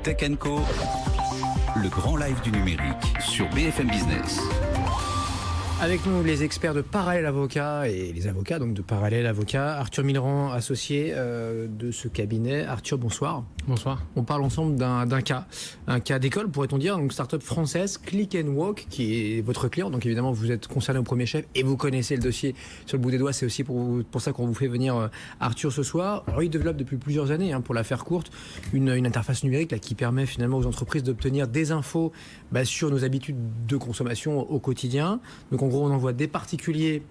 Tech Co, le grand live du numérique sur BFM Business. Avec nous, les experts de Parallèle Avocat et les avocats donc de Parallèle Avocat. Arthur Millerand, associé de ce cabinet. Arthur, bonsoir. Bonsoir. On parle ensemble d'un cas d'école, pourrait-on dire, donc start-up française, Click & Walk, qui est votre client. Donc évidemment, vous êtes concerné au premier chef et vous connaissez le dossier sur le bout des doigts. C'est aussi pour ça qu'on vous fait venir Arthur ce soir. Alors, il développe depuis plusieurs années, pour la faire courte, une interface numérique là, qui permet finalement aux entreprises d'obtenir des infos sur nos habitudes de consommation au quotidien. Donc en gros, on envoie des particuliers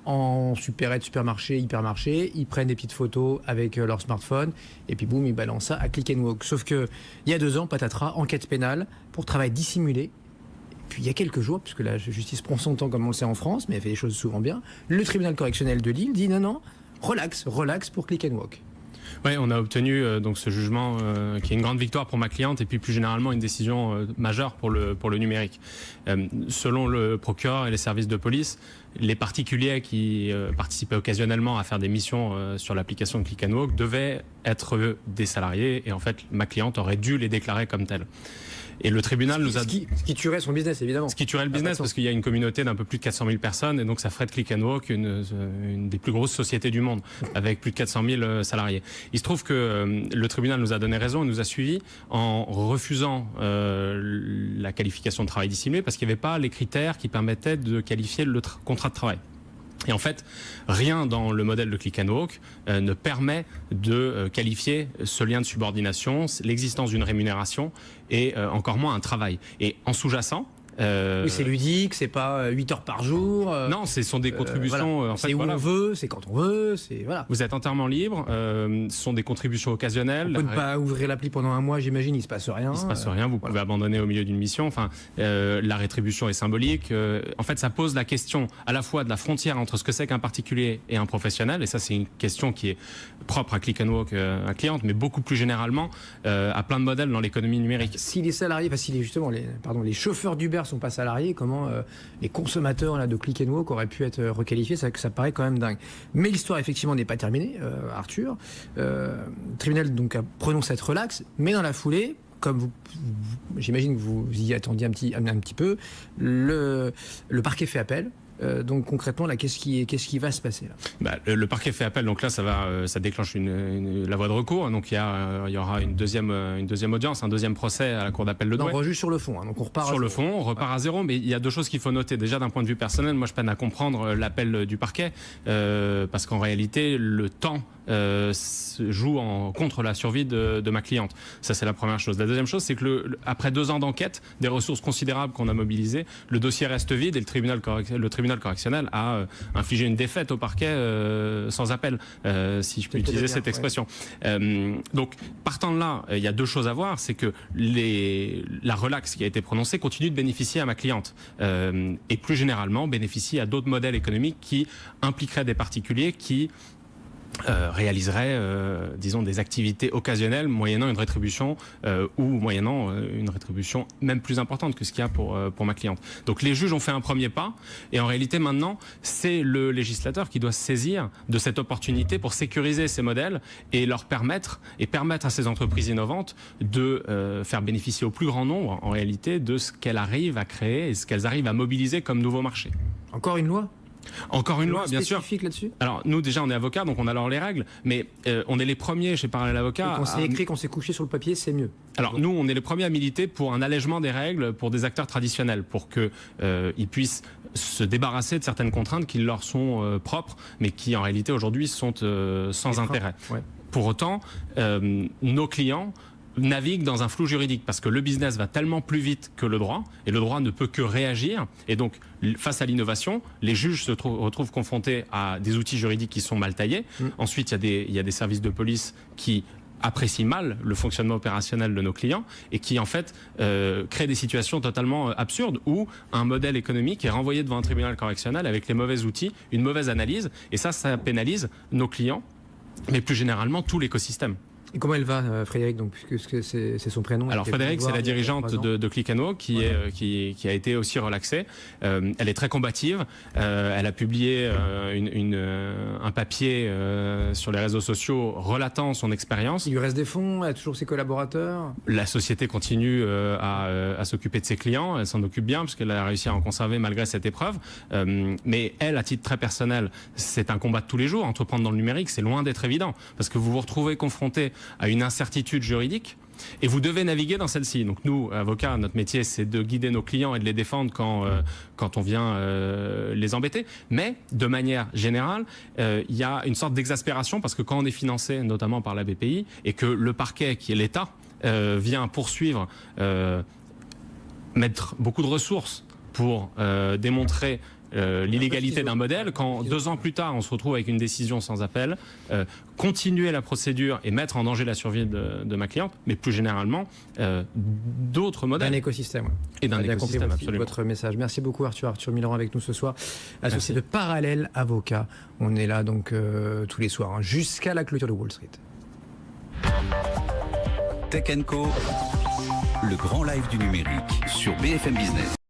en supérette, supermarché, hypermarché, ils prennent des petites photos avec leur smartphone et puis boum, ils balancent ça à Click & Walk. Sauf que il y a 2 ans, patatras, enquête pénale pour travail dissimulé. Et puis il y a quelques jours, puisque la justice prend son temps comme on le sait en France, mais elle fait les choses souvent bien, le tribunal correctionnel de Lille dit non, relax pour Click & Walk. Oui, on a obtenu donc ce jugement qui est une grande victoire pour ma cliente et puis plus généralement une décision majeure pour le numérique. Selon le procureur et les services de police, les particuliers qui participaient occasionnellement à faire des missions sur l'application de Click & Walk devaient être des salariés et en fait ma cliente aurait dû les déclarer comme tels. Et le tribunal nous a... Ce qui tuerait son business, évidemment. Ce qui tuerait le business, parce qu'il y a une communauté d'un peu plus de 400 000 personnes, et donc ça ferait de Click & Walk une des plus grosses sociétés du monde, avec plus de 400 000 salariés. Il se trouve que le tribunal nous a donné raison et nous a suivis en refusant la qualification de travail dissimulé, parce qu'il n'y avait pas les critères qui permettaient de qualifier le contrat de travail. Et en fait, rien dans le modèle de Click & Walk ne permet de qualifier ce lien de subordination, l'existence d'une rémunération et encore moins un travail. Et en sous-jacent, oui, c'est ludique, c'est pas 8 heures par jour. Non, ce sont des contributions. Voilà. C'est où on veut, c'est quand on veut, c'est voilà. Vous êtes entièrement libre. Ce sont des contributions occasionnelles. On peut ne pas ouvrir l'appli pendant un mois, j'imagine, il se passe rien. Il se passe rien. Vous pouvez abandonner au milieu d'une mission. Enfin, la rétribution est symbolique. En fait, ça pose la question à la fois de la frontière entre ce que c'est qu'un particulier et un professionnel. Et ça, c'est une question qui est propre à Click & Walk, à cliente, mais beaucoup plus généralement à plein de modèles dans l'économie numérique. Si les salariés, les chauffeurs d'Uber sont pas salariés, comment les consommateurs là, de Click & Walk auraient pu être requalifiés, ça paraît quand même dingue. Mais l'histoire effectivement n'est pas terminée, Arthur. Le tribunal donc a prononcé cette relax, mais dans la foulée, comme j'imagine que vous y attendiez un petit peu, le parquet fait appel. Donc concrètement, là, qu'est-ce qui va se passer là? Le parquet fait appel, donc là, ça déclenche la voie de recours. Donc il y aura une deuxième audience, un deuxième procès à la cour d'appel de Douai. On rejuge sur le fond, donc on repart sur le fond, on repart à zéro. Mais il y a 2 choses qu'il faut noter. Déjà d'un point de vue personnel, moi je peine à comprendre l'appel du parquet parce qu'en réalité, le temps joue contre la survie de ma cliente. Ça, c'est la première chose. La deuxième chose, c'est que après 2 ans d'enquête, des ressources considérables qu'on a mobilisées, le dossier reste vide et le tribunal correctionnel a infligé une défaite au parquet sans appel, si je peux utiliser cette expression. Ouais. Donc, partant de là, il y a 2 choses à voir. C'est que la relaxe qui a été prononcée continue de bénéficier à ma cliente et plus généralement bénéficie à d'autres modèles économiques qui impliqueraient des particuliers qui réaliserait, disons, des activités occasionnelles moyennant une rétribution ou moyennant une rétribution même plus importante que ce qu'il y a pour ma cliente. Donc les juges ont fait un premier pas et en réalité maintenant c'est le législateur qui doit se saisir de cette opportunité pour sécuriser ces modèles et permettre à ces entreprises innovantes de faire bénéficier au plus grand nombre en réalité de ce qu'elles arrivent à créer et ce qu'elles arrivent à mobiliser comme nouveau marché. Encore une loi ? Encore une loi, bien sûr. Spécifique là-dessus ? Alors, nous, déjà, on est avocats, donc on a alors les règles, mais on est les premiers chez Parallèle Avocat. Quand c'est écrit, qu'on s'est couché sur le papier, c'est mieux. Alors, nous, on est les premiers à militer pour un allègement des règles pour des acteurs traditionnels, pour qu'ils puissent se débarrasser de certaines contraintes qui leur sont propres, mais qui, en réalité, aujourd'hui, sont sans intérêt. Ouais. Pour autant, nos clients navigue dans un flou juridique parce que le business va tellement plus vite que le droit et le droit ne peut que réagir et donc face à l'innovation, les juges se retrouvent confrontés à des outils juridiques qui sont mal taillés. Ensuite, il y a des services de police qui apprécient mal le fonctionnement opérationnel de nos clients et qui en fait créent des situations totalement absurdes où un modèle économique est renvoyé devant un tribunal correctionnel avec les mauvais outils, une mauvaise analyse et ça pénalise nos clients mais plus généralement tout l'écosystème. Et comment elle va, Frédéric, donc, puisque c'est son prénom? Alors Frédéric, c'est la dirigeante de Click & Walk qui a été aussi relaxée. Elle est très combative. Elle a publié un papier sur les réseaux sociaux relatant son expérience. Il lui reste des fonds, elle a toujours ses collaborateurs. La société continue à s'occuper de ses clients. Elle s'en occupe bien parce qu'elle a réussi à en conserver malgré cette épreuve. Mais elle, à titre très personnel, c'est un combat de tous les jours. Entreprendre dans le numérique, c'est loin d'être évident parce que vous vous retrouvez confronté à une incertitude juridique et vous devez naviguer dans celle-ci. Donc nous, avocats, notre métier, c'est de guider nos clients et de les défendre quand on vient les embêter. Mais de manière générale, il y a une sorte d'exaspération parce que quand on est financé, notamment par la BPI, et que le parquet, qui est l'État, vient poursuivre, mettre beaucoup de ressources pour démontrer l'illégalité d'un modèle, quand 2 ans plus tard on se retrouve avec une décision sans appel, continuer la procédure et mettre en danger la survie de ma cliente, mais plus généralement d'autres modèles. D'un écosystème. Et d'un écosystème, absolument. Votre message. Merci beaucoup Arthur Millerand avec nous ce soir, associé de Parallèle Avocat. On est là donc tous les soirs, jusqu'à la clôture de Wall Street. Tech & Co, le grand live du numérique sur BFM Business.